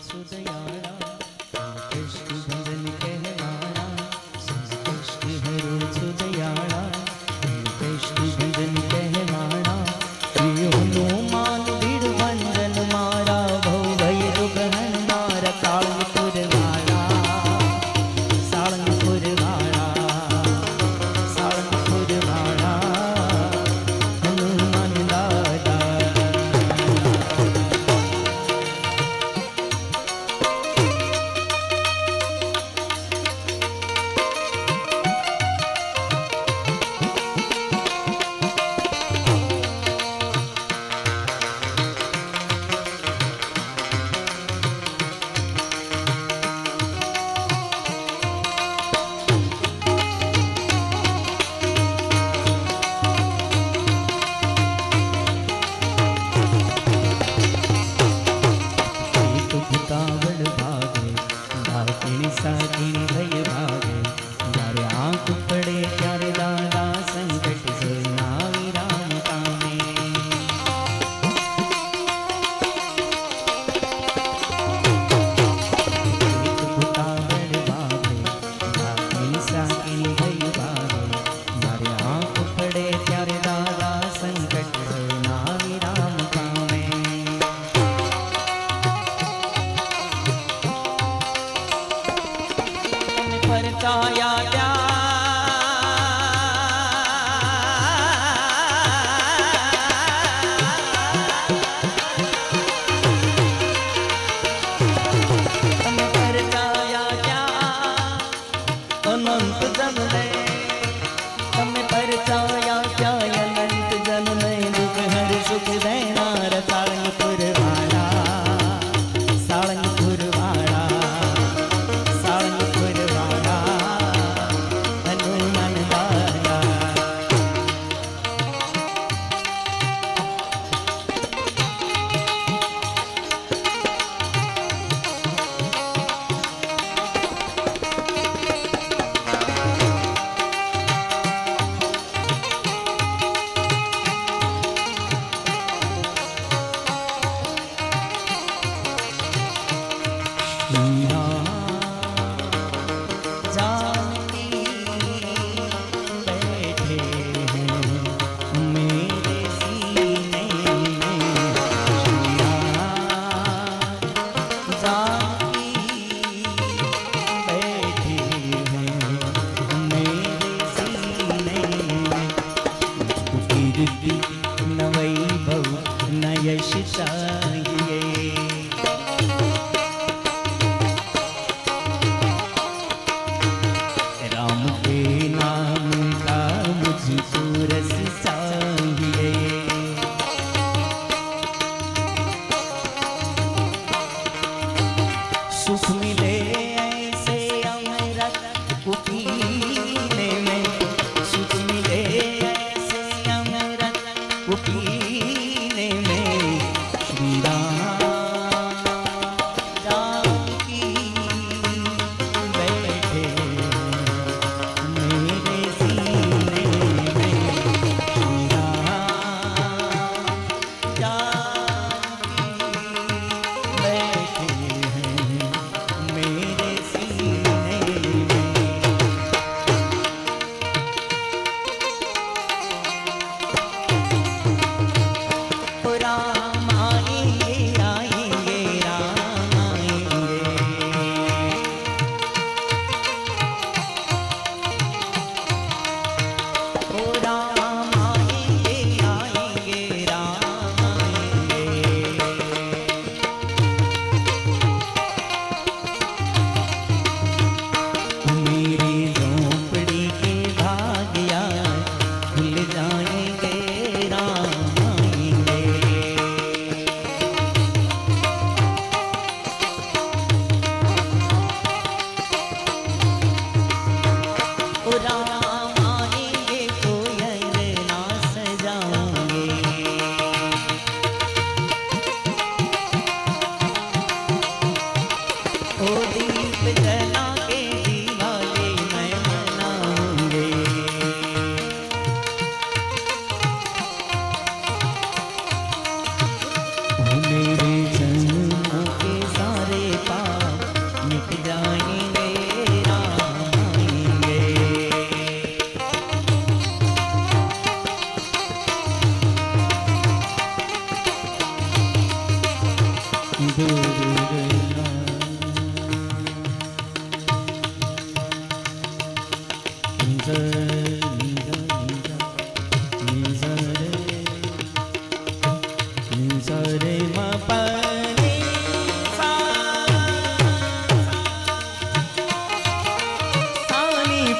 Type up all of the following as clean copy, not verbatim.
सुदयाला कृष्ण भजन कहवाना कृष्ण हरो सुदयाला कृष्ण भजन कहवाना प्रियो मान दीड़ वंदन मारा भव भय दुगहन मारा साळंगपुर वाला साळंगपुर वाला साळंगपुर वाला हनुमान दादा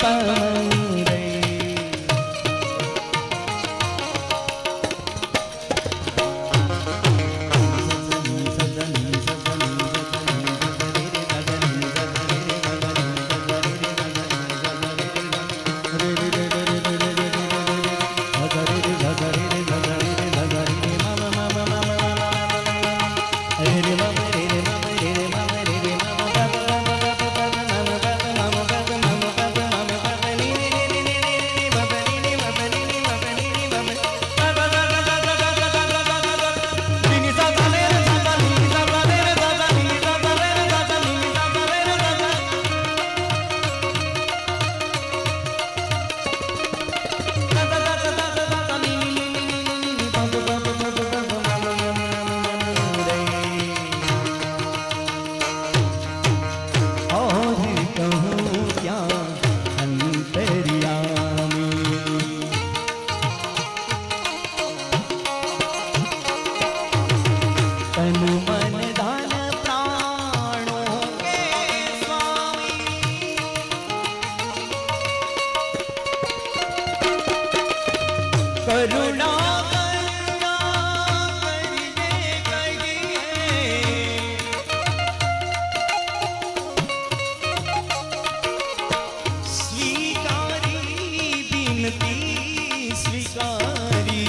पमरे करुणा स्वीकारी बिनती स्वीकारी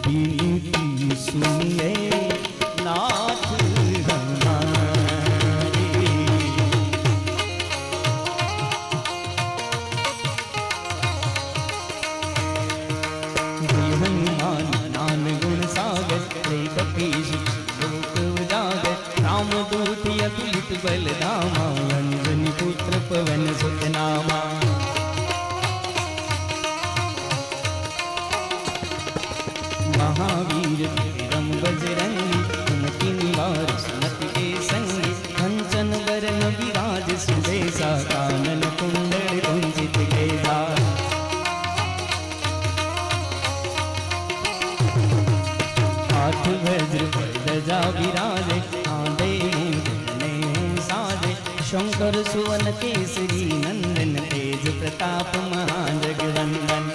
बिनती सुनिए नाथ रामदूत अतुलित बलधामा अंजनी पुत्र पवन सुत नामा महावीर विक्रम बजरंगी कुमति निवार सुमति के संगी कंचन वरण विराज सुबेसा कानन कुंडल कुंजित केसा हाथ वज्र ध्वजा विराजे आंधे साजे शंकर सुवन केसरी नंदन तेज प्रताप महाजगवंदन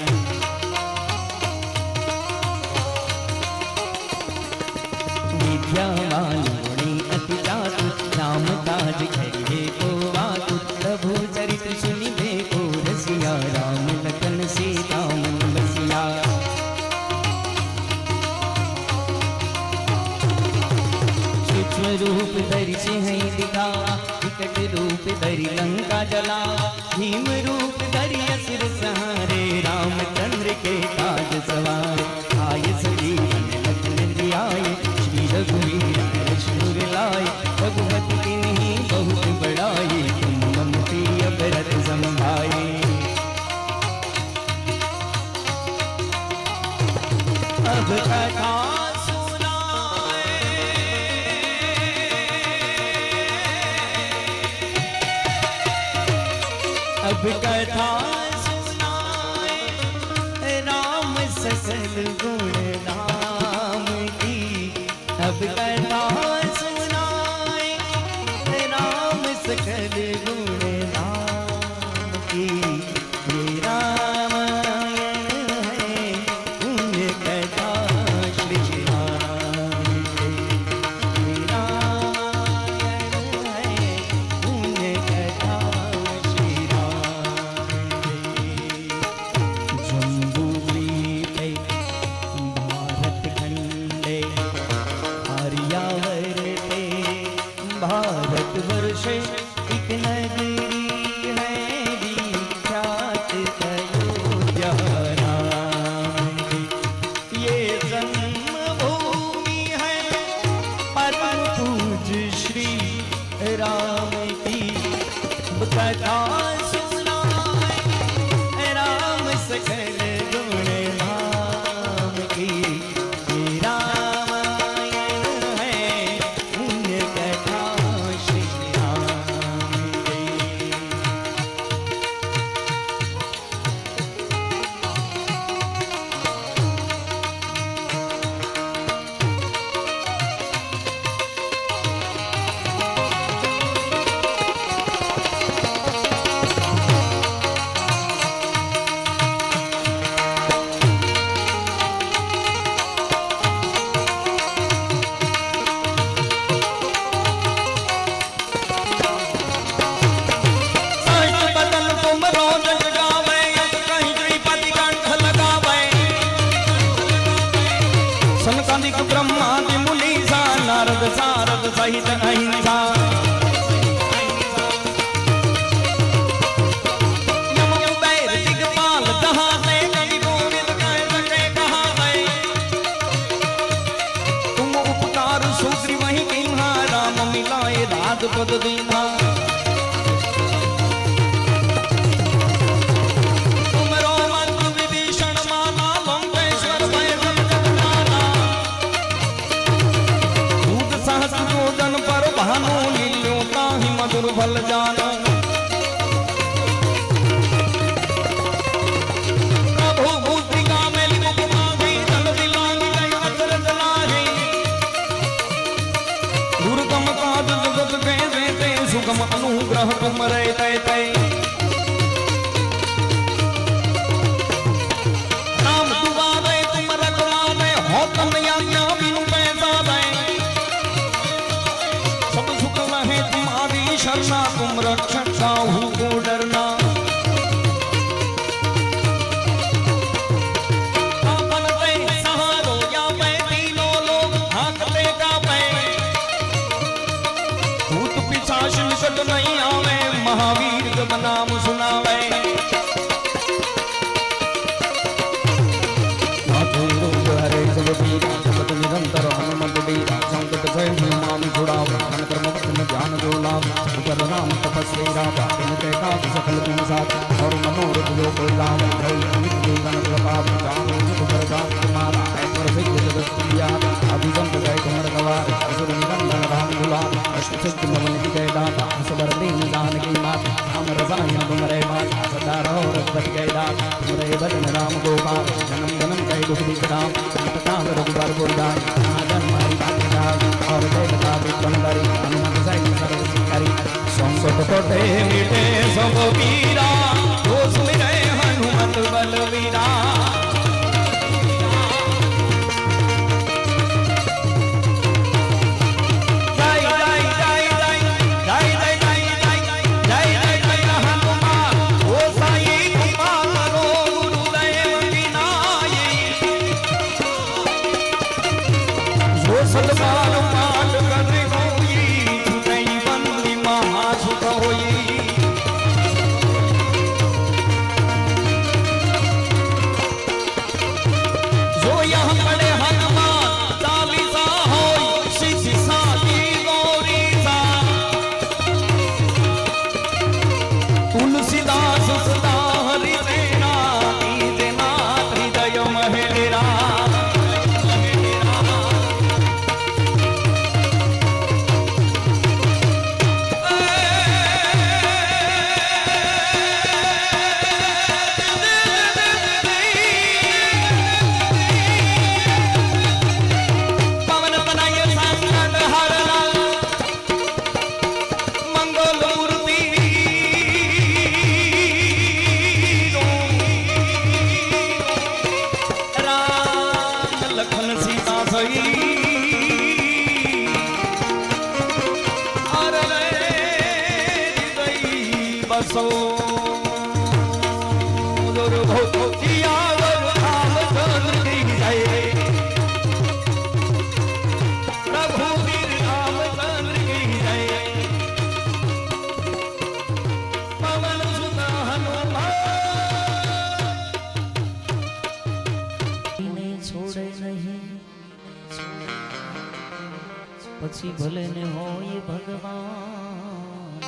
विद्यावान गुणी अति चातुर राम काज करिए को वातुर प्रभु चरित्र सुनिबे को रसिया राम लखन सीता मन बसिया रूप धरि सिंह दिखा विकट रूप धरि लंका जला भीम रूप धरि असुर सहारे रामचंद्र के काज सवारे आय सजीवन लखन आए श्री रघुवीर रघुवर लाए रघुपति किन्हीं बहुत बड़ाई तुम मम प्रिय भरत संभाए अब कथा अब कथा सुनाए राम सकल गुण राम की अब कथा सुनाए राम सकल गुण राम की ये रामायण है पुण्य कथा श्री राम की ये रामायण है पुण्य कथा भारत वर्ष एक नगरी है विख्यात अयोध्या राम की ये जन्मभूमि है परम पूज्य श्री राम की कथा सुनाए राम सकल गुण राम की सहित अहिंसा पद दीना तुमरो मंत्र विभीषण माना लंकेश्वर भय सब जग जाना दूत सहस योजन पर भानु लील्यो ताहि मधुर फल जानो प्रभु भूतिका मेली उपमा गई जल दिलांगी गई अचरज लाही दुर्गम काज जगत के सुगम अनुग्रह तुम रे तय तय राम दुआरे तुम रखवारे हो तुम आज्ञा बिनु पैसा दे सब सुख रहे तुम्हारी शरणा तुम रक्षक काहू को डरना नहीं आवे महावीर जब नाम सुनावे हरे सब पीरा जगत निरंतर हनुमत बीरा संकट भय हनुमान छुड़ावे मन कर्म वचन ध्यान जो लाभ उपर राम तपस्वी राजा इनके काज सकल तुम साथ और मनोरथ जो कोई लाभ गण प्रताप जानो सुख प्रताप तुम्हारा ऐश्वर सिद्ध जगत तुम अभिगम जय कुमर गवार असुर निरंजन राम दुलार अष्टसिद्धि नवन की जय दाता असबर दीन दान की माता राम रसायन तुमरे माता सदा रहो रघुपति जय दाता तुमरे भजन राम गोपाल जन्म जन्म जय दुख विकराम काल रघुबर बुरदान आदन मारी बात और देवता विपंदरी हनुमत सहित सर्व सिद्धि संकट कोटे मिटे सब पीरा जो सुमिरै हनुमत बलवीरा પછી ભલે ને હોય ભગવાન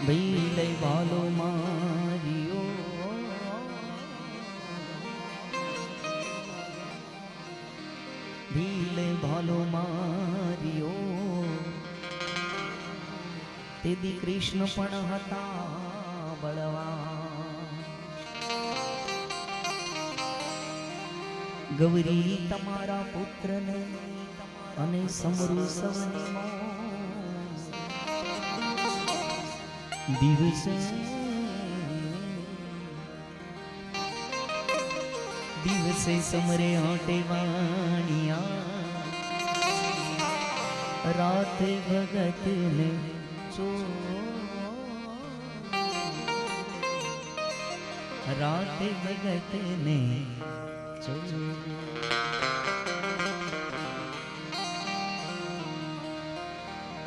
ભીલે વાલો મારિયો ભીલે ભાલો મારિયો તેદી કૃષ્ણ પણ હતા બળવાન गौरी तमारा पुत्र ने अने समरु सवनी दिवसे दिवसे समरे आटे वाणिया राते भगत ने चो रात जगत ने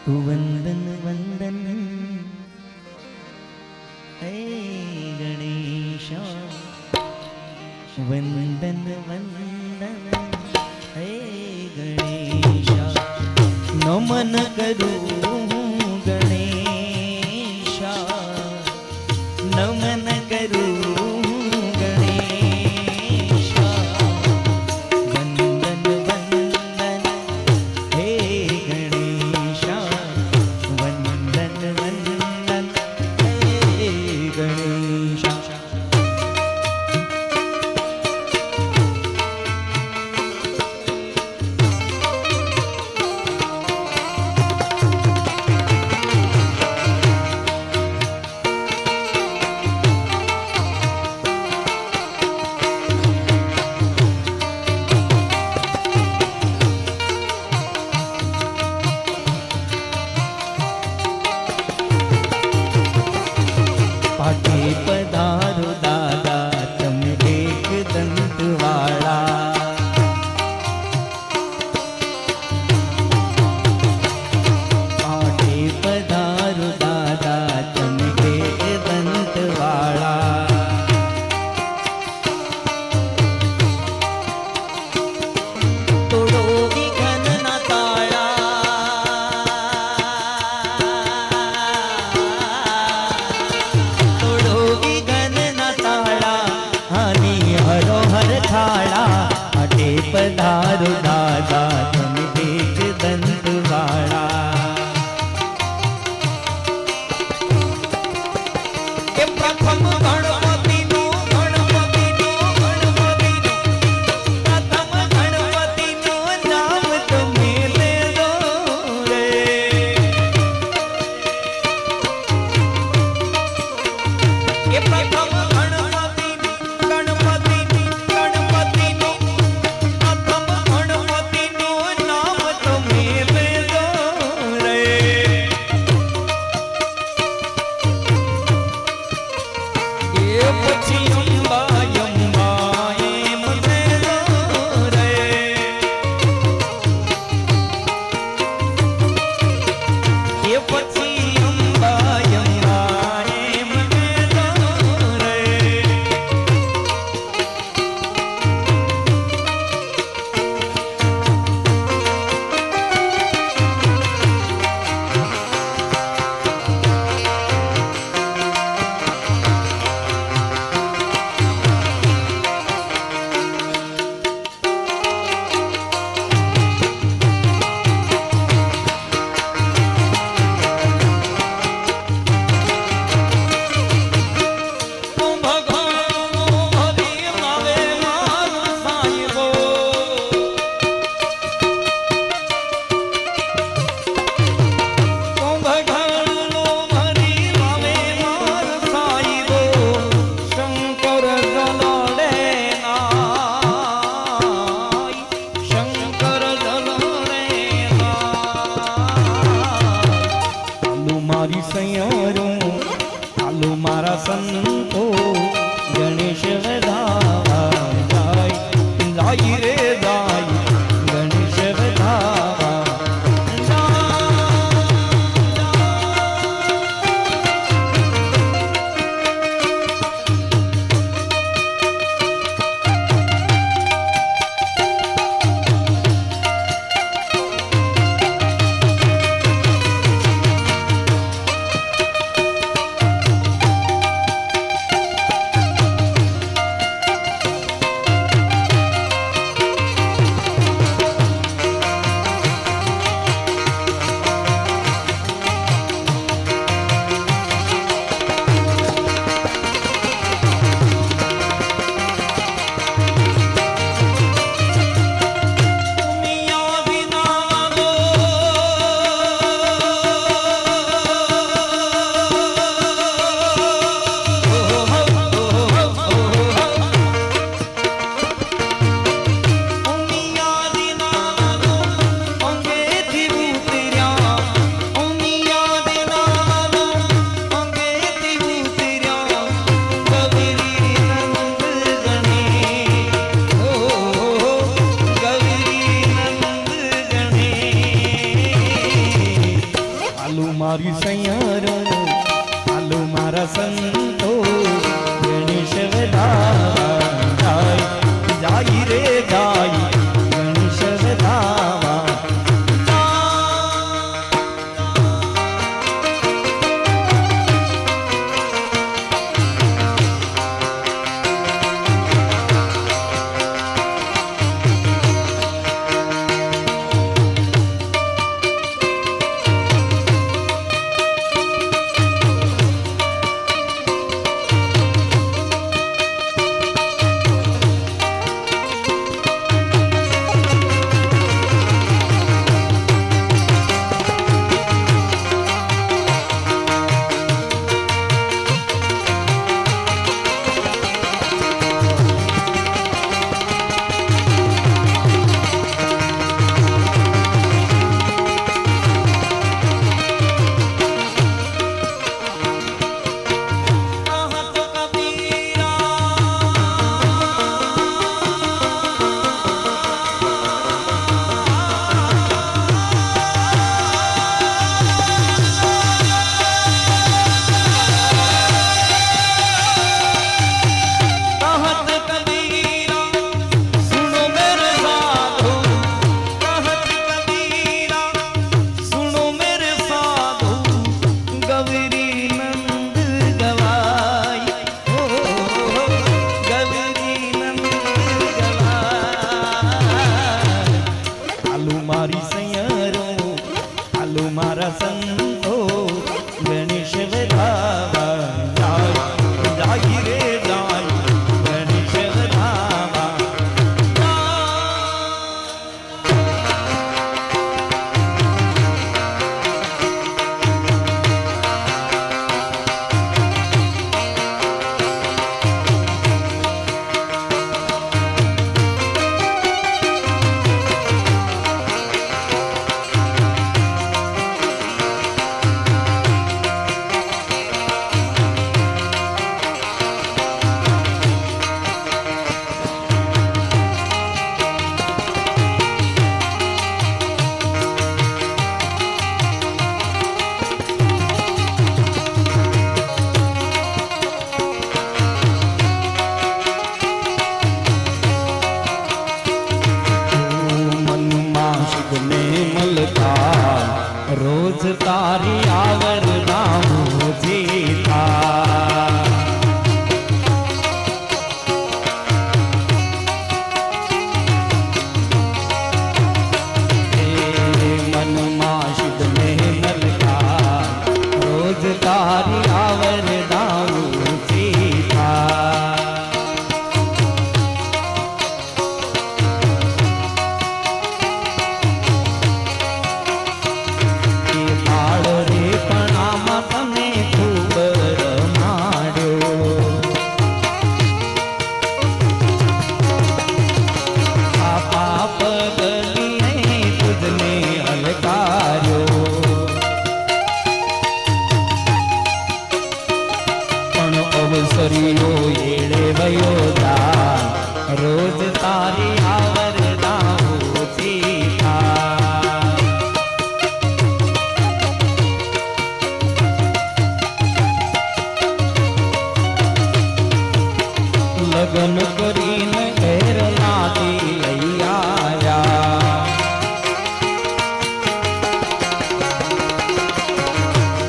तू वंदन वंदन हे गणेशा वंदन वंदन हे गणेशा नमन करूं गणेशा नमन करूं गणेशा वंदन वंदन हे गणेशा वंदन वंदन हे गणेशा पाटे पधारो दादा तम एक दंत वाला पाटे पधारो दादा तम एक दंत वाला तोड़ो विघ्न ना ताड़ा हरोहर थाड़ा अटे पधारो दादा तुम देख दंत वाला के प्रथम गणपति नो गणपति नो गणपति नो प्रथम गणपति नो नाम तुम्हें ले दो रे के प्रथम संतो गणेश वधावा जाय जाय रे जाय गणेश वधावा मारी सैयारो आलू मारा संतो गणेश वधावा जाई रे जाई गणेश वधावा रोज तारी आवर नाम जीता मन माशिद में मलका रोज तारी आवर नाम जीता रोज तारी आवर नाम जीता लगन करीने घेर लादी लई आया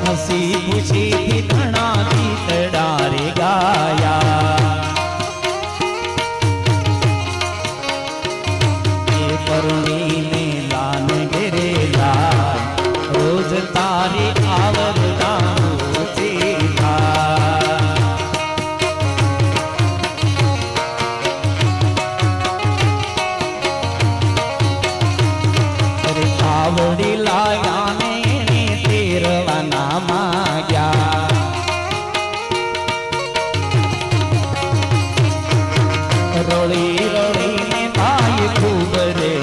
हसी खुशी थी घना गीत डारे गाया करुणी में लान गिरेला रोज तारी आवर नाम जीता अरे आवड़ी लाया ने तेरवा नाम गया रोड़ी रोड़ी में भाई खूब रे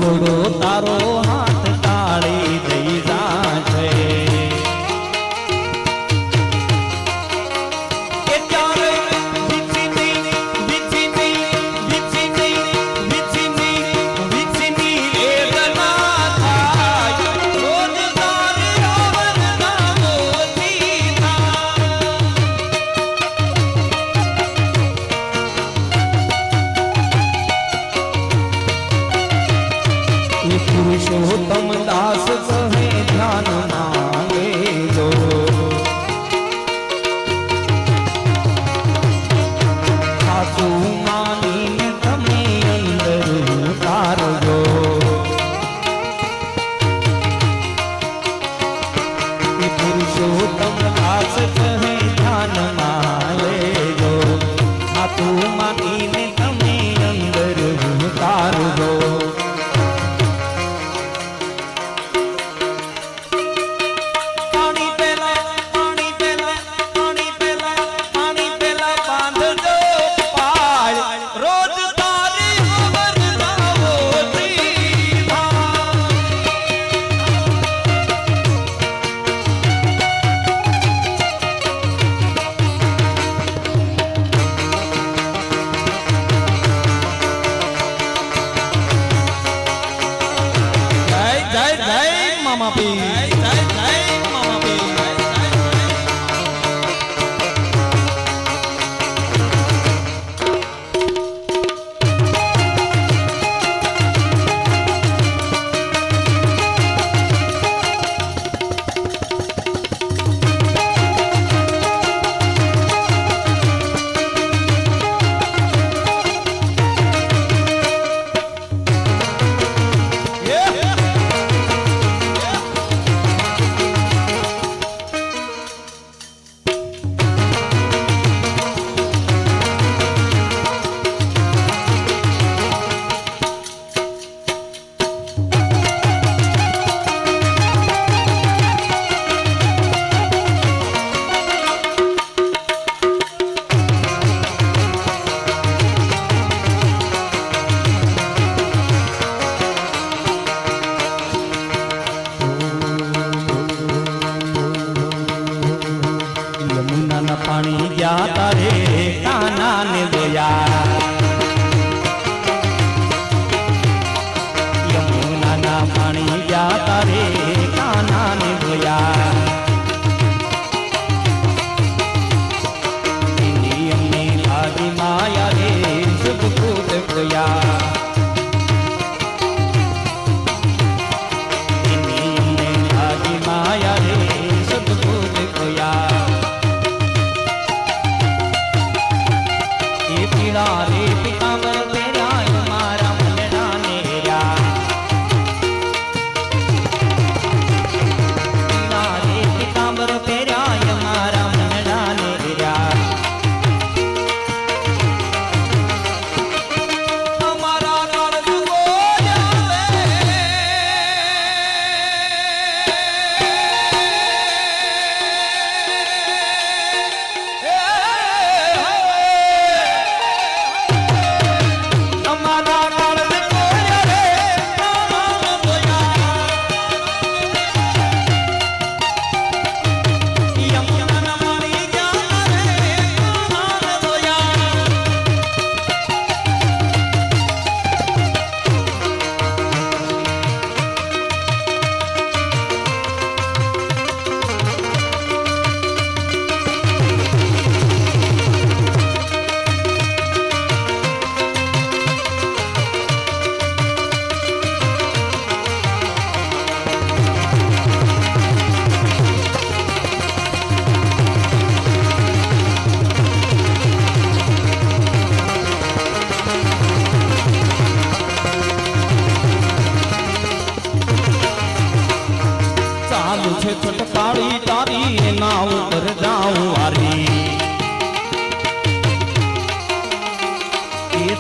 સુવડો તારો હાથ તાળી દઈ જાશે पुरुषोत्तम दास कहे ध्यान मांगे जो सासू मानी ने तमे अंदर उतारजो पुरुषोत्तम दास कहे ध्यान मांगे जो सासू मानी ने तमे अंदर उतारजो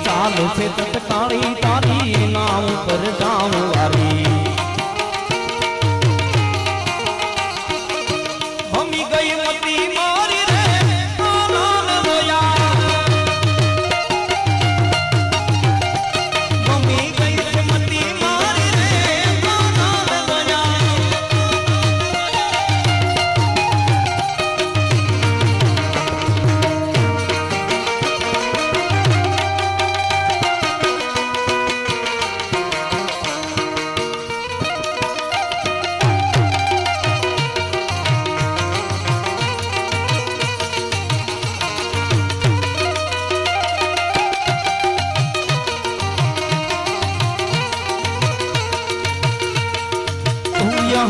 चाल से तत्काली तारी नाव पर जाऊं वारी मम्मी गई मती मारी रे आनंद रोया मम्मी गई मती मारी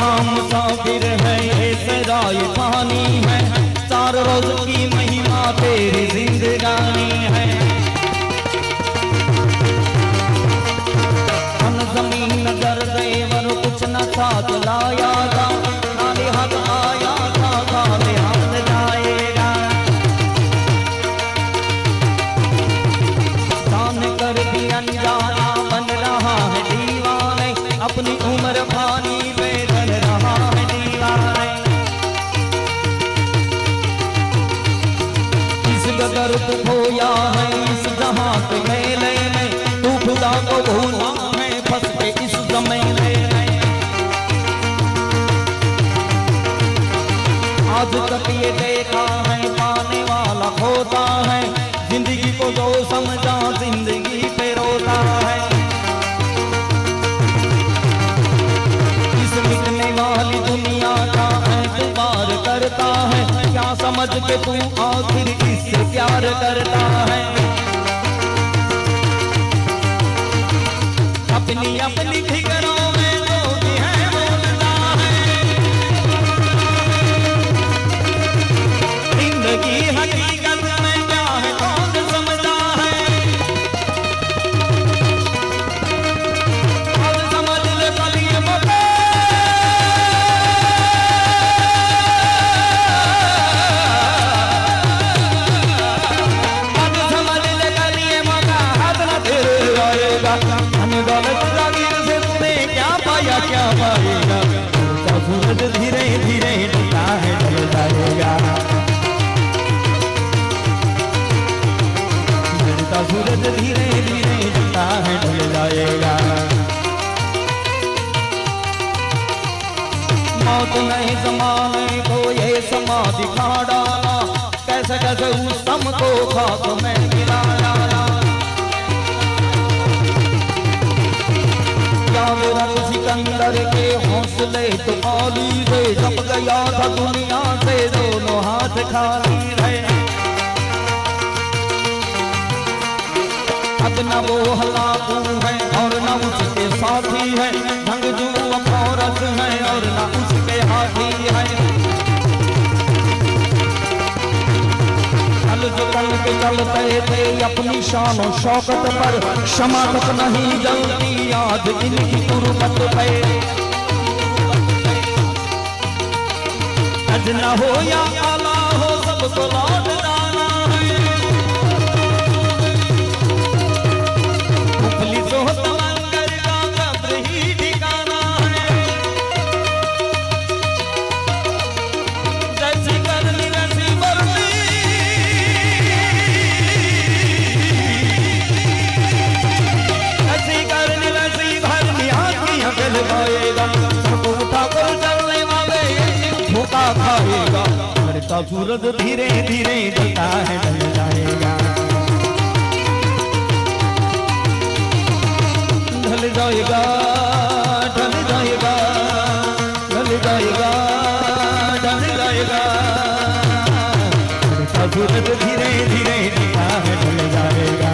यहाँ मुसाफिर है ये सराय पानी है, 4 रोज की महिमा तेरी जिंदगानी है। मन जमीन नजर देवर कुछ न साथ लाया था, खाली हाथ आया था खाली हाथ जाएगा। जान कर भी अनजाना बन रहा है दीवाने, अपनी उम्र पानी पे ढल रहा है दीवाने। इस गदर तू खोया है इस जहां के मेले में, तू खुदा को भूला है फंस के इस जमेले में। आज तक ये देखा है पाने वाला खोता है, जिंदगी को जो समझा जिंदगी पे रोता है। इस मिटने वाली दुनिया का एतबार करता है, क्या समझ के तू आखिर इससे प्यार करता है। अपनी अपनी फिक्रों में तो भी है बोलता है, जिंदगी हकीकत में क्या है कौन समझता है। और समझ ले कलिए मौका, और समझ ले कलिए मौका हाथ न फिर आएगा। गलत जागीर से तूने क्या पाया क्या पाएगा, तो सूरज धीरे धीरे ढलता है ढल जाएगा। ढलता सूरज धीरे धीरे ढलता है ढल जाएगा। मौत नहीं जमाने को ये समा दिखा डाला, कैसे कैसे उस दम को खाक में मिला डाला। मेरा सिकंदर के हौसले तो खाली थे, जब गया था दुनिया से दोनों हाथ खाली रहे। अब न वो हलाकू है और न उसके साथी है, जंगजू औरत है और न उसके हाथी है। जो कल के चलते थे अपनी शान और शौकत पर, क्षमा तक नहीं जलती याद इनकी गुर्बत पे। अजना हो या आला हो सबको लौट जाना है, मुफलिस हो तमंगर का कब्र ही ठिकाना है। जैसी करनी वैसी मरनी, लगाएगा सबको उठाकर चलने वाले धोखा खाएगा। ढलता सूरज धीरे धीरे ढलता है ढल जाएगा। ढल जाएगा ढल जाएगा ढल जाएगा ढल जाएगा। ढलता सूरज धीरे धीरे ढलता है ढल जाएगा।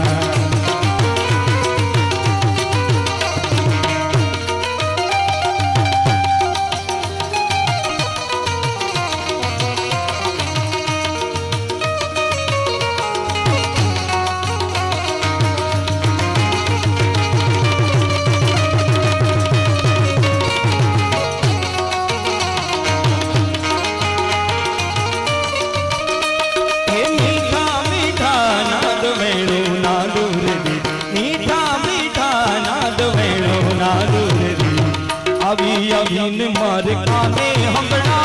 अभी अभी मार खाने हमरा,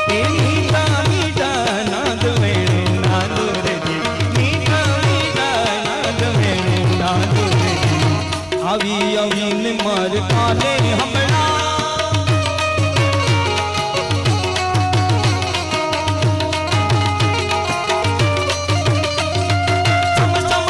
मीठा मीठा नाद मेरो नाद रे, मीठा मीठा नाद मेरो नाद रे। अभी अभी मार खाने हमरा, चम चम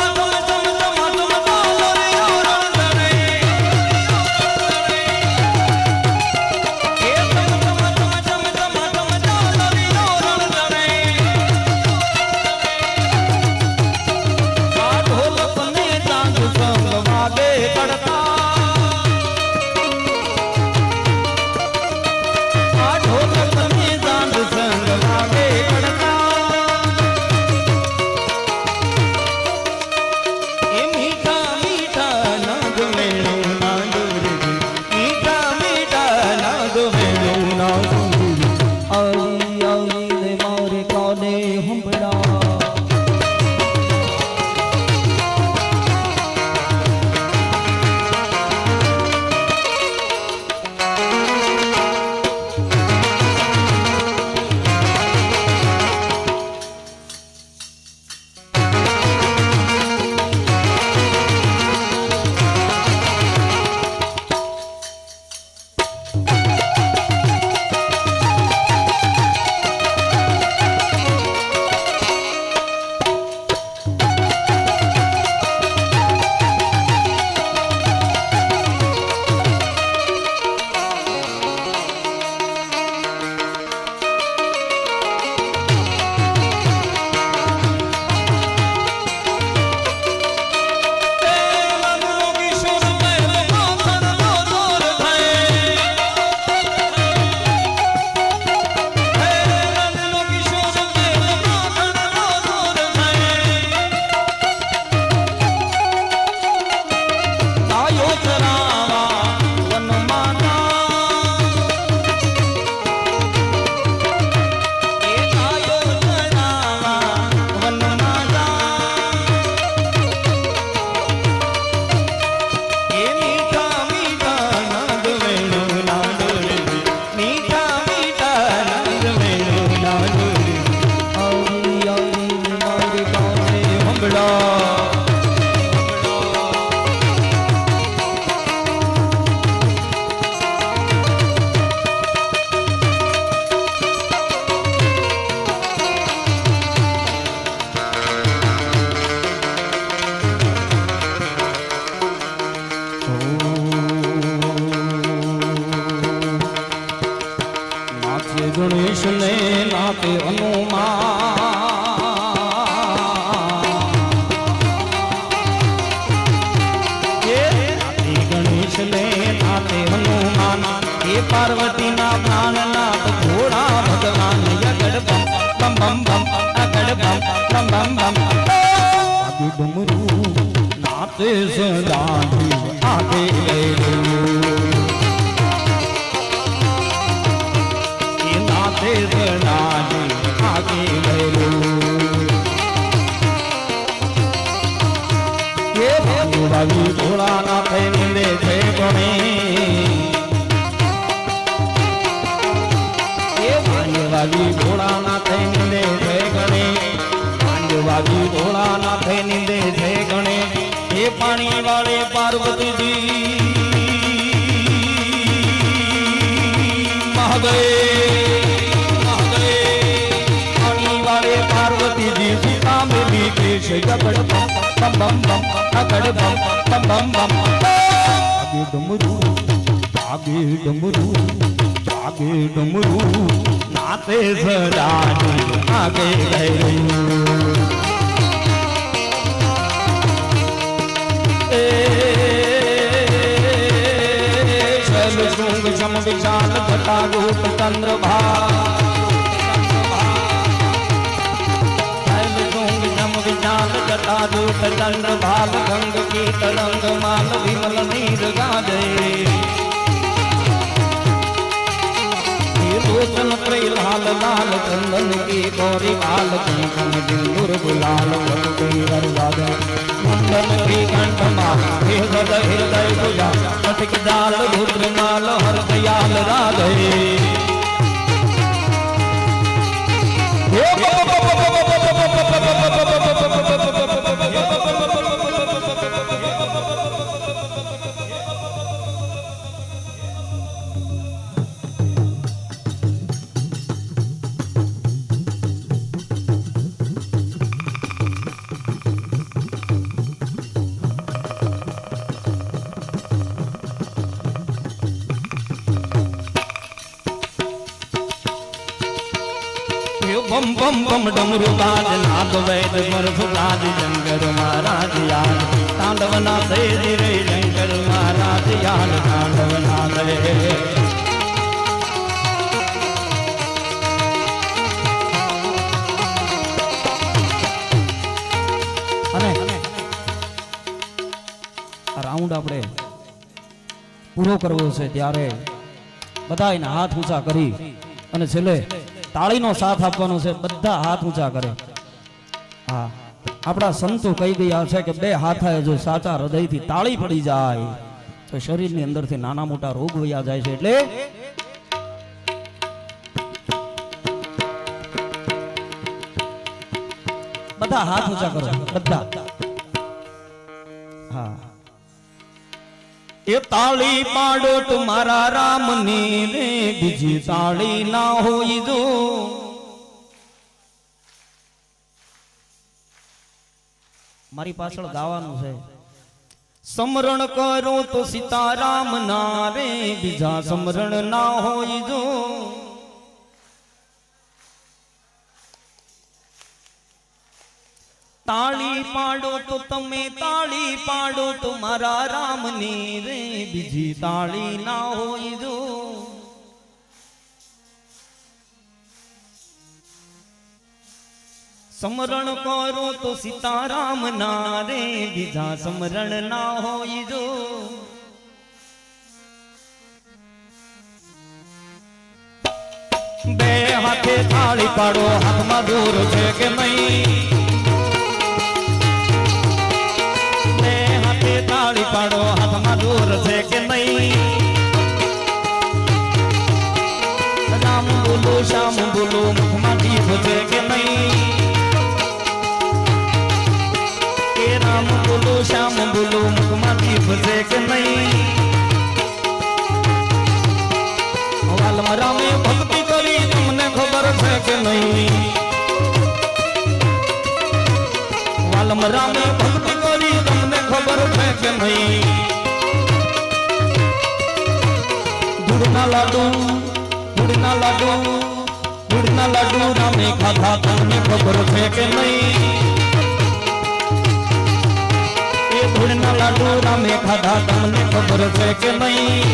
गणेश ने नाते हनुमान ये नाते गणेश ने नाते हनुमान ये पार्वती ना प्राणनाथ घोड़ा भगवान यगड़ बम बम बम बम अगड़ बम बम बम बम आगे डमरू नाते सदा आगे ये नाते सदा आगे ये भावी घोड़ा नाथे निंदे थे गणे वागी घोड़ा नाथे निंदे थे गणे वागी घोड़ा नाथे निंदे थे गणे ये पानी वाले पार्वती जी मह गए पानी वाले पार्वती जी सीता मिली केश गगड़ बम बम बम बम अगड़ बम बम बम बम आगे डमरू आगे डमरू आगे डमरू नाते सदा आगे गए शैल शृंग शम विशाल घटा रूप चंद्रभा शैल शृंग शम विशाल घटा रूप चंद्रभाल गंग की तरंग माल विमल नीर गाजे लोचन त्रय लाल लाल चंदन की गौरी बाल कंकन सिंदूर गुलाल मंडन की कंठमाल हृदय हृदय पूजा कटक जाल रुद्र माल हर दयाल राधे बम बम बम डमरू बाज नाद वैद मरफुराज शंकर महाराज याद तांडव नाथे रे शंकर महाराज याद तांडव नाथे राउंड आपणे पूरो करवो छे त्यारे बधायने हाथ ऊंचा करी अने छेल्ले ताळीनो साथ आपवानो छे बधा हाथ ऊंचा करे हाँ आपड़ा संतो कही गया है कि बे हाथे जो साचा हृदय थी ताળી पड़ी जाए तो शरीर ની અંદર થી નાના મોટા રોગ વયા જાય છે એટલે બધા હાથ ઊંચા કરો બધા हाँ ये ताली पाडो तुम्हारा राम नी रे बीजी ताली ना होई दो मारी पाछळ गावानुं छे समरण करो तो सीताराम ना रे बीजा समरण ना होई दो ताली पाडो तो तमे ताली पाडो तुम्हारा राम नी रे बीजी ताली ना होई दो समरण करो तो सीताराम ना रे बीजा समरण ना होई दो बे हाथे ताली पाडो हाथ में दूर छे के नहीं ताली पाडो हाथ में दूर छे के नहीं राम बोलो श्याम बोलो मुख में दीप छे के नहीं के राम बोलो श्याम बोलो मुख में दीप छे के नहीं वालमरा में भक्ति करी तुमने खबर छे के नहीं वालमरा में भक्ति करी तुमने खबर है कि नहीं गुड़ ना लाडू ધૂળના લાડુ રામે ખાધા તમને ખબર છે કે નહીં? એ ધૂળના લાડુ રામે ખાધા તમને ખબર છે કે નહીં?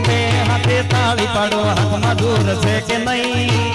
બે હાથે તાળી પાડો હાથમાં દૂર છે કે નહીં?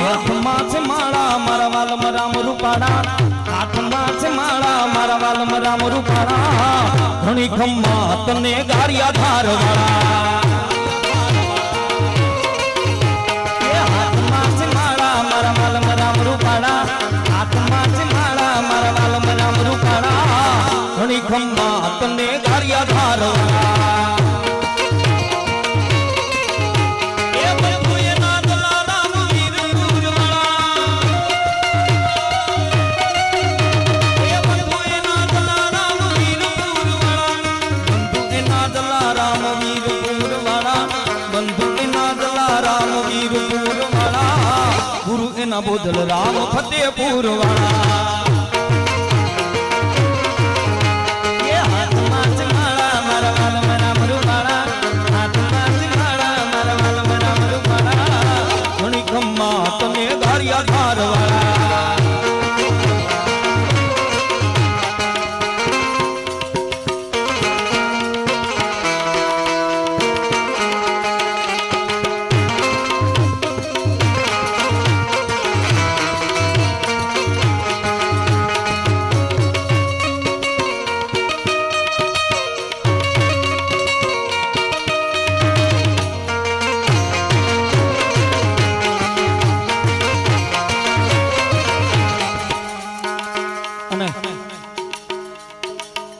हाथमा से माला मारा वालम राम रूपाड़ा हाथमा से माला मारा वालम राम रूपाड़ा घणी खम्मा तने गारिया धार वाला ये हाथमा से माला मारा वालम राम रूपाड़ा हाथमा से माला मारा वालम राम रूपाड़ा घणी खम्मा तने गारिया धार वाला बोधल राम फतेहपुर वाला ये हाथ माच माला मारा वाला मरा मरुवाड़ा हाथ माच माला मारा वाला मरा मरुवाड़ा घणी खम्मा तने गारिया धार वाला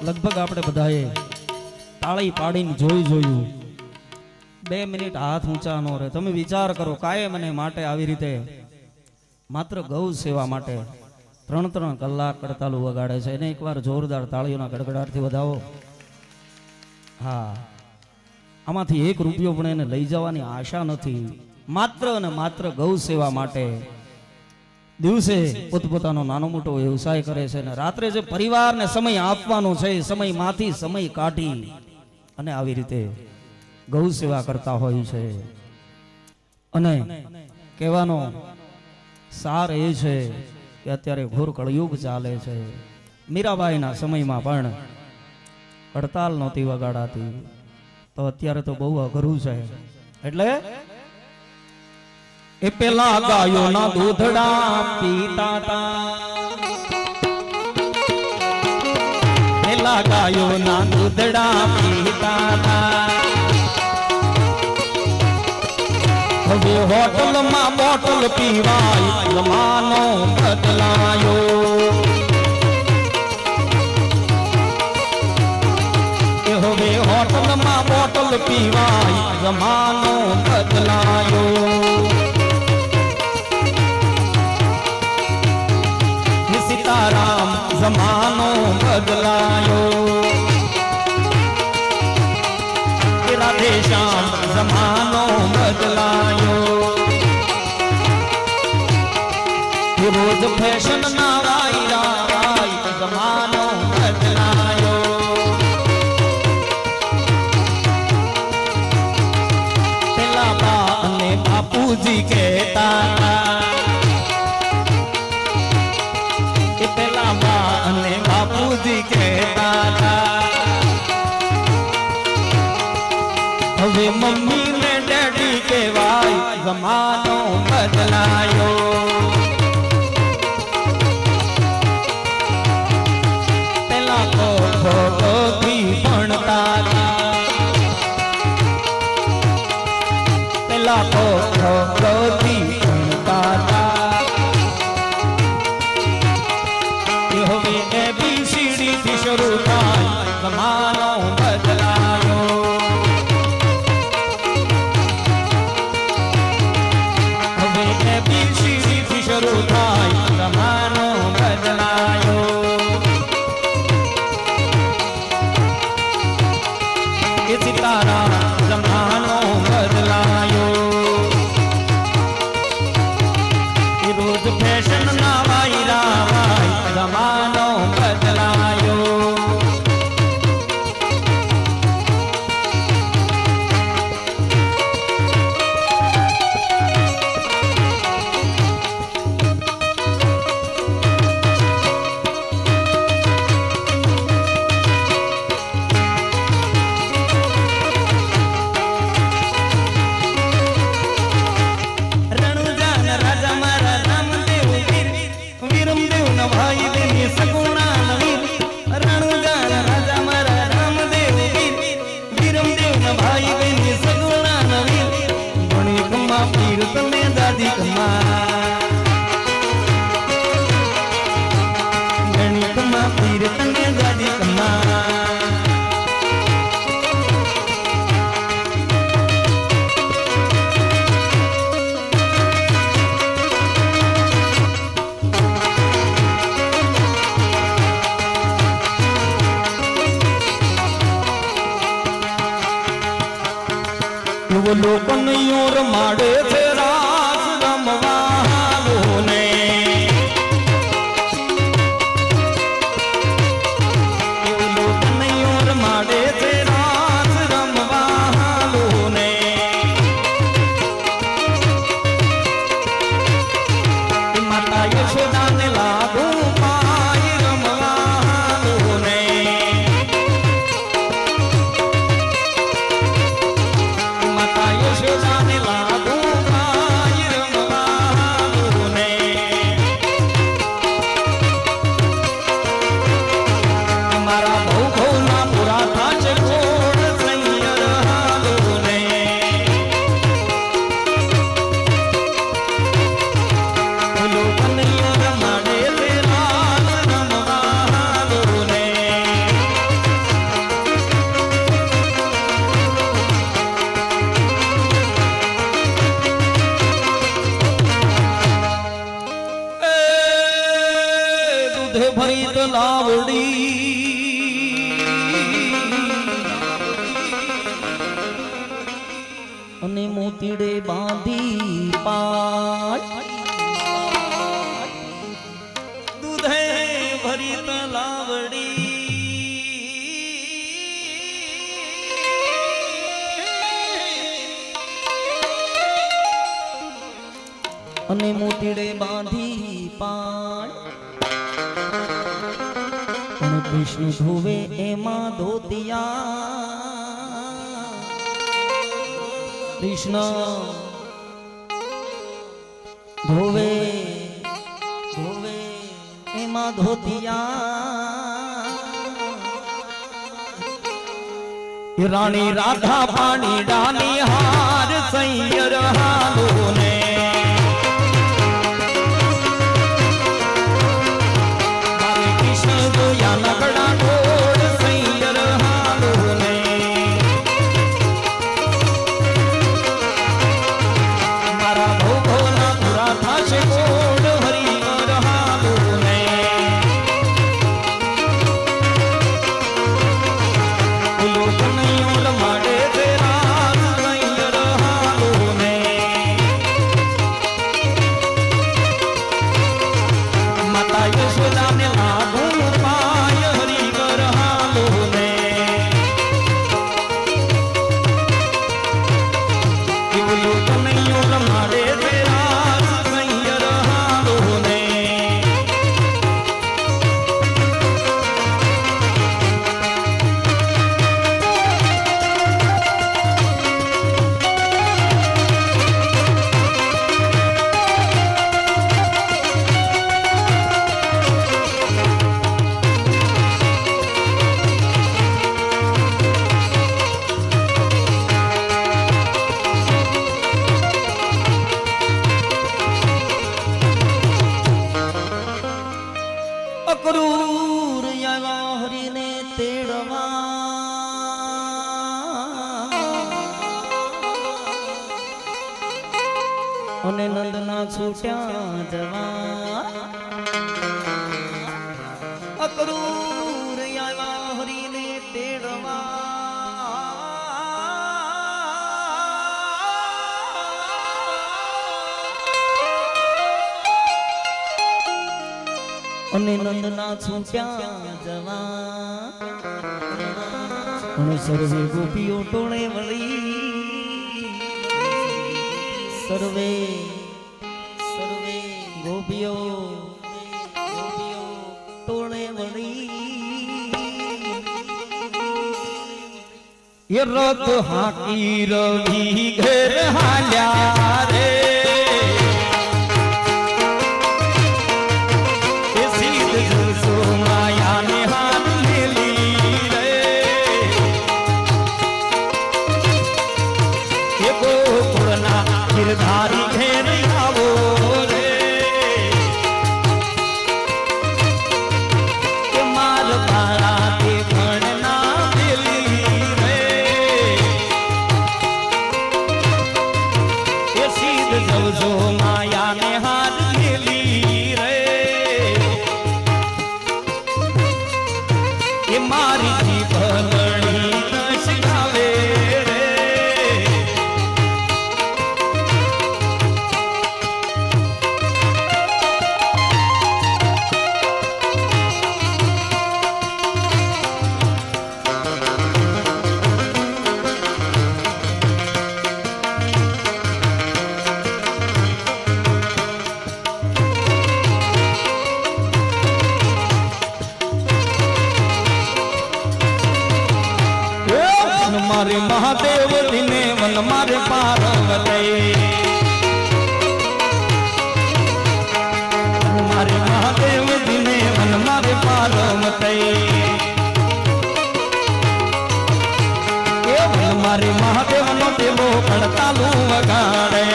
लगभग आपणे बधाए ताળી પાડીને જોયું 2 મિનિટ હાથ ઊંચા ન રહે તમે વિચાર કરો કાયમ મને માટે આવી રીતે માત્ર ગૌ સેવા માટે 3 કલાક કડતાલુ વગાડે છે એને એકવાર જોરદાર તાળીઓના ગડગડાટથી વધાવો હા આમાંથી 1 રૂપિયો પણ એને લઈ જવાની આશા નથી માત્ર અને માત્ર ગૌ સેવા માટે દિવસે પોતપોતાનો નાનો મોટો વ્યવસાય કરે છે અને રાત્રે જે પરિવારને સમય આપવાનો છે સમયમાંથી સમય કાઢી અને આવી રીતે ગૌ સેવા કરતા હોય છે અને કહેવાનો સાર એ છે કે અત્યારે ઘોર કળયુગ ચાલે છે મીરાબાઈના સમયમાં પણ હડતાલ નહોતી વગાડાતી તો અત્યારે તો બહુ અઘરું છે એટલે એ પેલા ગાયો ના દૂધડા પીતા તા પેલા ગાયો ના દૂધડા પીતા તા હવે હોટલ માં બોટલ પીવાય જમાનો બદલાયો હવે હોટલ માં બોટલ પીવાય જમાનો બદલાયો सीताराम जमानो बदलायो राधे श्याम जमानो बदलायो रोज फैशन ना राई जमानो बदलायो पेला बा अने बापूजी कहता અને બાપુજી કહેતા હતા હવે મમ્મી ને ડેડી કહેવાય જમાનો બદલાયો બોલો કનૈયો રમાડે છે રાસ રમવાનો ને બોલો કનૈયો રમાડે છે રાસ રમવાનો ને માતા યશોદાને લાગુ પાય રમવાનો ને માતા યશોદાને લાગુ પાય રમવાનો ને મારા બહુ બહુના પૂરા થાશે ઘોડ સૈયર હાલો ને બોલો કનૈયો રમાડે છે રાસ રમવાનો ને દૂધે ભરી તલાવડી અને મોતીડે બાંધી પાય દૂધે ભરી તલાવડી અને મોતીડે બાંધી પાય અને કૃષ્ણ ધોવે એમાં ધોતિયા કૃષ્ણ ધોવે ધોવે એમાં ધોતિયા રાણી રાધા પાણી ડાની હાર સૈયર હાલો ને મારે કૃષ્ણ જોયા નગડા ઢોળ સૈયર હાલો ને મારા ભો ભોના પૂરા થાશે ગોળ હરિહર હાલો ને બોલો કનૈયો રમાડે છે રાસ સૈયર હાલો ને માતા યશોદાને લાગુ પાય હરિહર હાલો ને બોલો કનૈયો રમાડે છે રાસ સૈયર હાલો ને અક્રૂર આવ્યા હરીને તેડવા અને નંદના છૂટ્યા જવા અક્રૂર આવ્યા હરીને તેડવા અને નંદના છૂટ્યા જવા અને સર્વે ગોપીઓ ટોળે વળી સર્વે સર્વે ગોપીઓ ગોપીઓ ટોળે વળી એ રથ હાકી રવિ ઘેર હાલ્યા રે ધારી ઘેર આવો રે કે માર બાળા તે ભણના પેલી રે એ સીધ मारे महादेव दिने वन मारे पार्वती मारे महादेव दिने वन मारे पार्वती मारे महादेव नो देवो कड़तालू वगाड़े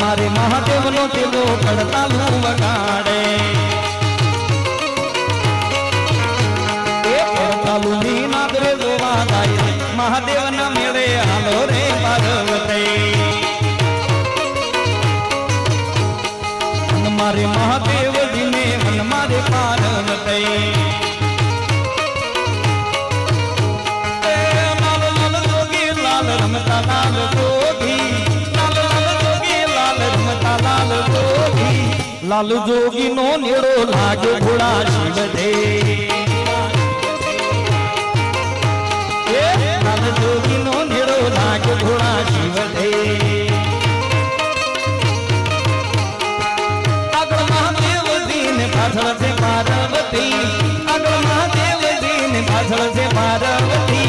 मारे महादेव नो देवो कड़तालू वगाड़े कड़तालू नी नादरे जोवा गाय महादेव न मेरे हालो रे पार्वती मारे महादेव दिने मन मारे पार्वती रमता लाल जोगी लाल जोगी लाल रमता लाल जोगी लाल जोगी नो नेड़ो लागे घोड़ा शिव दे लाल जोगी नो नेड़ो लागे घोड़ा शिव दे अगर महादेव दीन पाछळ से पार्वती अगर महादेव दीन पाछळ से पार्वती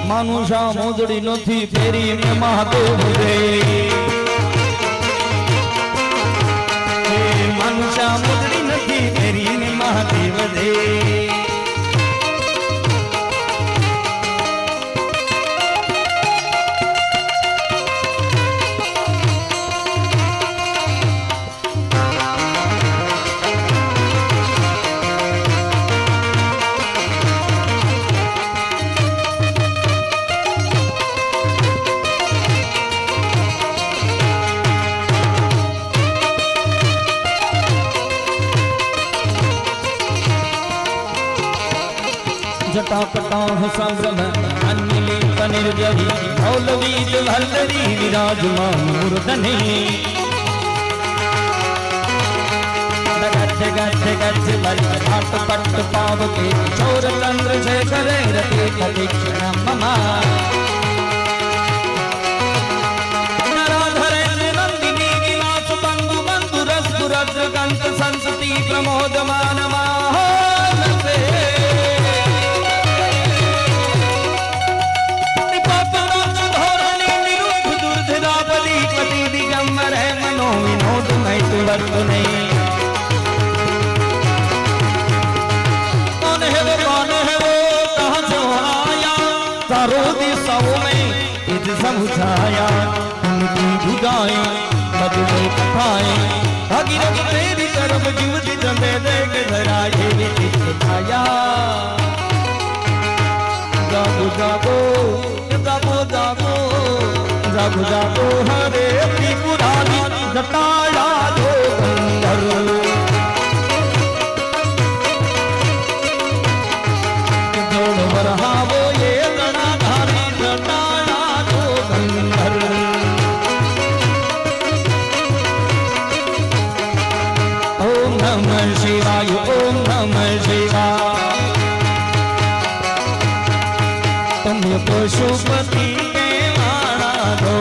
मानुषा मोजड़ी नथी फेरी में महादेव रे मानुषा मोजड़ी नथी फेरी में महादेव रे जटाकटाह संभ्रम अन्निली कनिर्जरी भौलवीज भल्लरी विराजमान मूर्धनि गच्छ गच्छ गच्छ बलि घाट पट्ट पावके चौर चंद्र शेखर रते प्रदीक्षिणं मम नराधरेन्द्र नंदिनी विलास बंधु बंधु रस्तु रद्रकांत संसति प्रमोदमान मानसे विनोद नहीं तो वर्त नहीं कौन है वो कहाँ से आया चारों दिशाओं में इध समझाया उनकी भुजाएं बदले कथाएं भागीरथ तेरी तरफ जीवित जमे देख धरा ये भी दिखाया जागो जागो जागो जागो जागो जागो हरे त्रिपुरारी जटाया दो गंधर जोड़ बरहावो ये गणाधारी जटाया दो गंधर ओम नमः शिवाय ओम नमः शिवाय तुम पशुपति के माना दो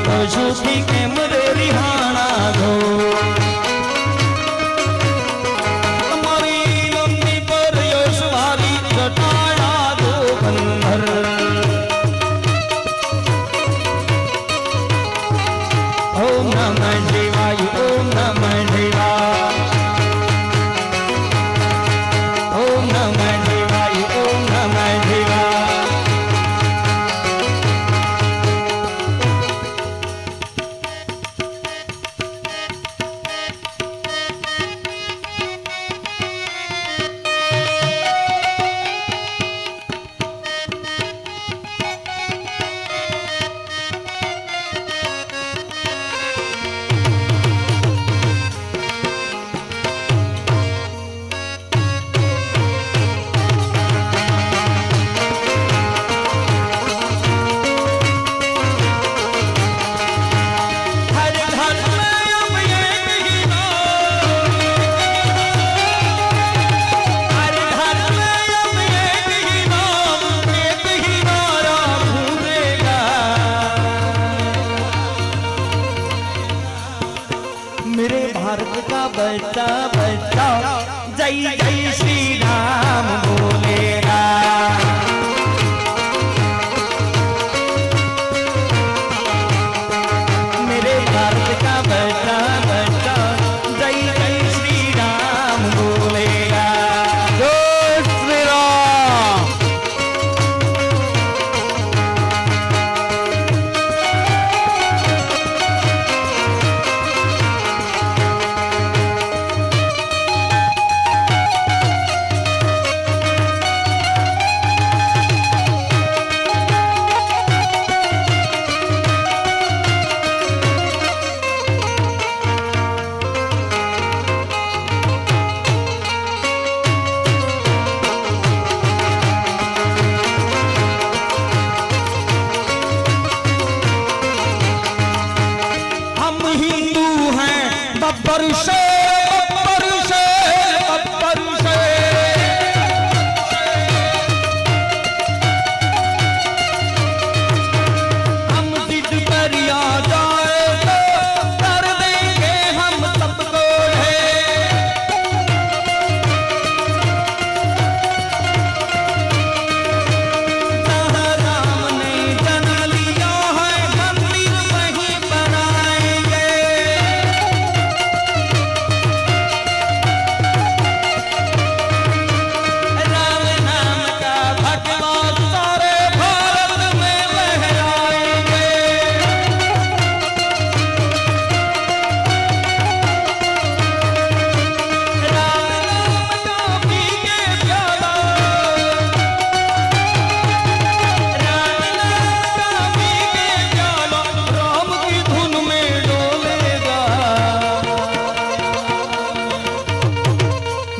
पशु के मुरे रिहाना दो हमारी लंबी पर यशवारी जटाया दो गंधर ओम नमः शिवाय ओम नमः शिवाय ओम नमः शिवाय ओम नमः शिवाय जय जय श्री राम बोलेगा। मेरे भारत का बच्चा बच्चा जय जय श्री राम बोलेगा। जय श्री राम। बब्बर से बब्बर से बब्बर से हम जिद पर आ जाए तो कर देंगे हम सबको जहाँ राम ने जन्म लिया है मंदिर वहीं बनाएंगे।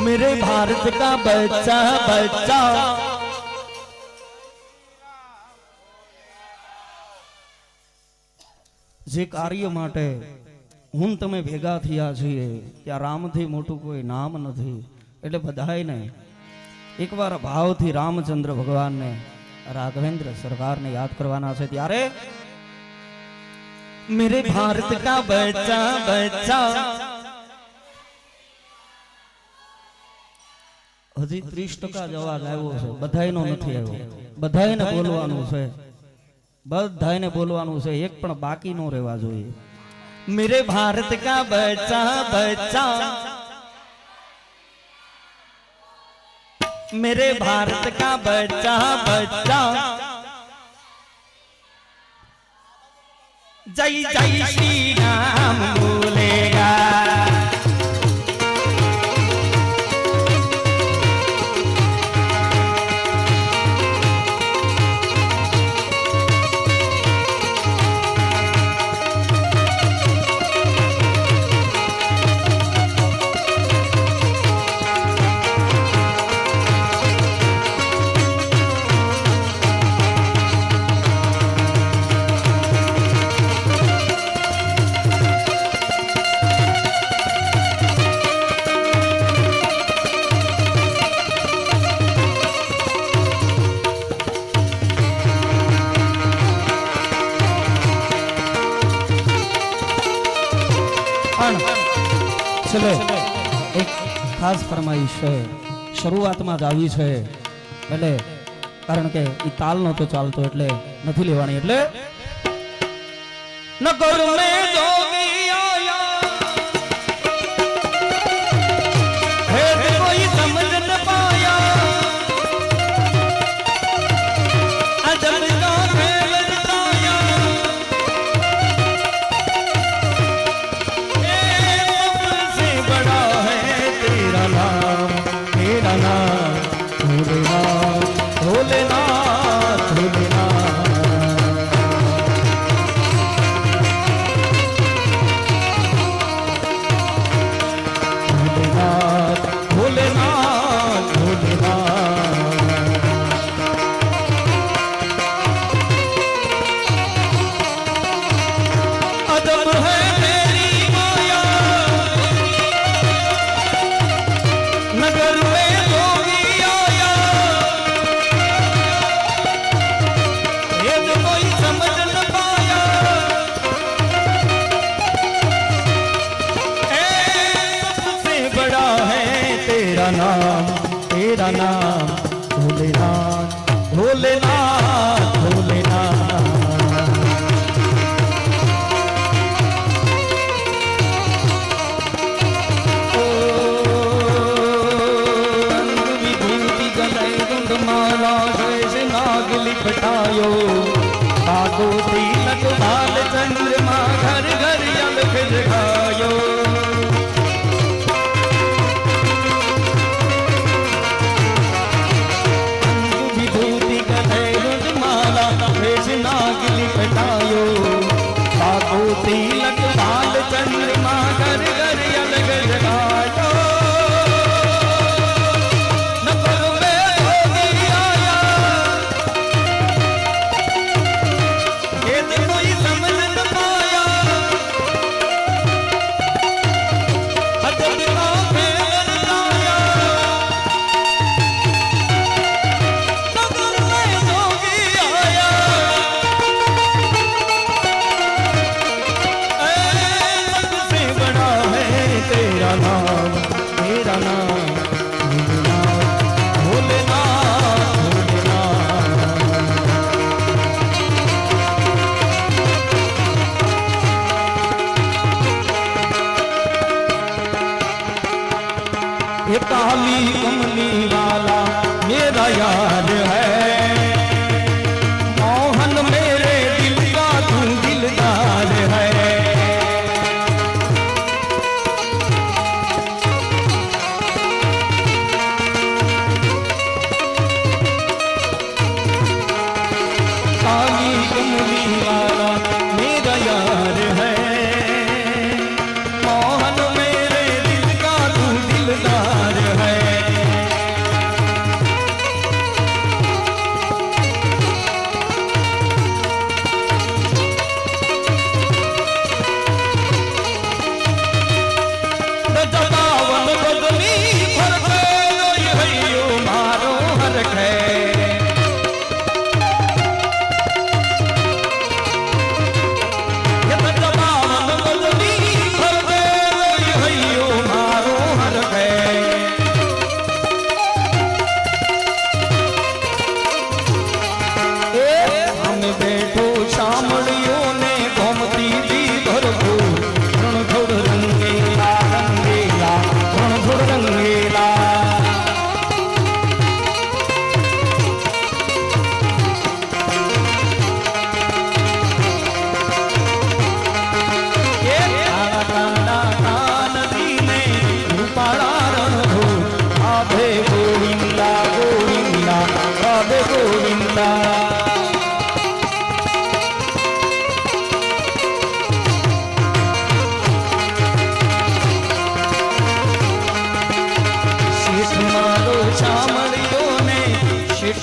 मेरे भारत का बच्चा बच्चा जे कार्य माटे હું તમે ભેગા થયા છીએ ત્યાં રામથી મોટું કોઈ નામ નથી એટલે બધાયને એકવાર ભાવથી રામચંદ્ર ભગવાનને રાઘવેન્દ્ર સરકારને યાદ કરવાના છે ત્યારે मेरे भारत का बच्चा बच्चा हजी 30% जवाब આવ્યો છે બધાયનો નથી આવ્યો બધાયને બોલવાનું છે બધાયને બોલવાનું છે એક પણ બાકી નો રહેવા જોઈએ मेरे भारत का बच्चा बच्चा मेरे भारत का बच्चा बच्चा जय जय श्री राम बोलेगा। चलो एक खास फरमाइश है शुरुआत में ज आवी छे એટલે કારણ કે ઈ તાલ નો તો ચાલતો એટલે નથી લેવાની એટલે નગર મે જોગી આયા હે કોઈ સમજ ન પાયા અજબ का खेल बताया तेरा नाम भोलेनाथ भोलेनाथ भोलेनाथ भोलेनाथ भोलेनाथ अदब है तेरी माया नगर में जोगी आया ये तो कोई समझ न पाया सबसे बड़ा है तेरा नाम काको तिलक बाल चंद्रमा घर घर अलख जगायो विभूति कथै रुद्रमाला भेष नाग लिपटायो काको तिलक बाल चंद्रमा घर घर अलख जगायो ये काली कमली वाला मेरा यार है मोहन मेरे दिल का तू दिलदार है काली कमली वाला मेरा यार है मोहन मेरे दिल का तू दिलदार है जबावन बदली भर गयो मारो हर है बैठो शामड़ियों ने गोमती जी भरपूर रण थोड़ रंगेला रंगेला रण थोड़ रंगेला नदी में रूपाड़ा रणधूर आधे गोविंदा गोविंदा आधे गोविंदा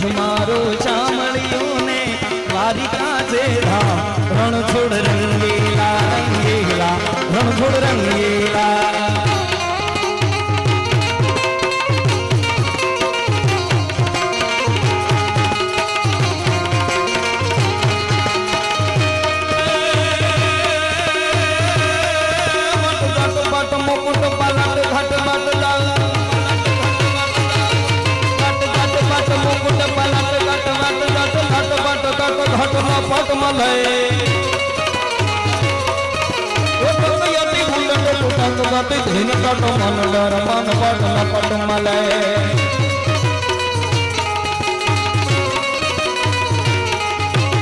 मारो चामड़ियों ने वारिका से धाम रण छोड़ रंगीला रंगीला रण छोड़ रंगीला पट मले धीन कट मन डर मन पट मले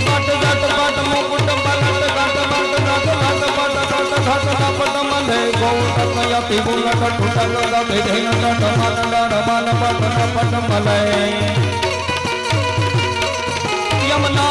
पट गट पट मुकुट पलट गट पट गट पट घट पट मले गौत यति बुल कट धीन कट मन डर मन पट मले यमुना